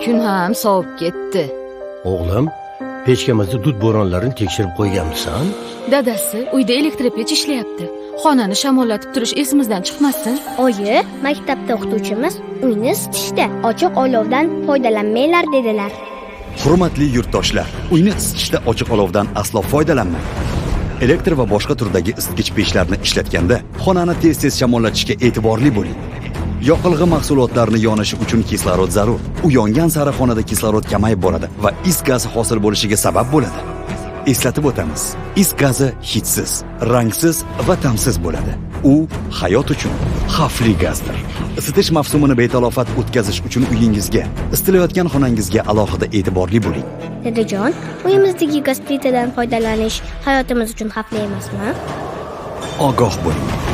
Kun ham sovib ketdi. O'g'lim, pechkamizda dud bo'ronlarini tekshirib qo'yganmisan? Dadasi uyda elektropech ishlayapti. Xonani shamollatib turish esimizdan chiqmasin. Oyi, maktabda o'qituvchimiz uyni isitishda ochiq olovdan foydalanmanglar dedilar. Hurmatli yurtdoshlar, uyni isitishda ochiq olovdan aslo foydalanmang. Elektr va boshqa turdagi isitgich pechlarni ishlatganda xonani tez-tez shamollatishga e'tiborli bo'ling. Yoqilg'i mahsulotlarini yonishi uchun kislorod zarur. U yongan sari xonada kislorod kamayib boradi va is gazi hosil bo'lishiga sabab bo'ladi. Eslatib o'tamiz, is gazi hidsiz, rangsiz va ta'msiz bo'ladi. U hayot uchun xavfli gazdir. Isitish mavsumini betalofat o'tkazish uchun uyingizga, istilayotgan xonangizga alohida e'tiborli bo'ling. Dadajon, uyimizdagi gaz plitadan foydalanish hayotimiz uchun xavfli emasmi? Ogoh bo'ling.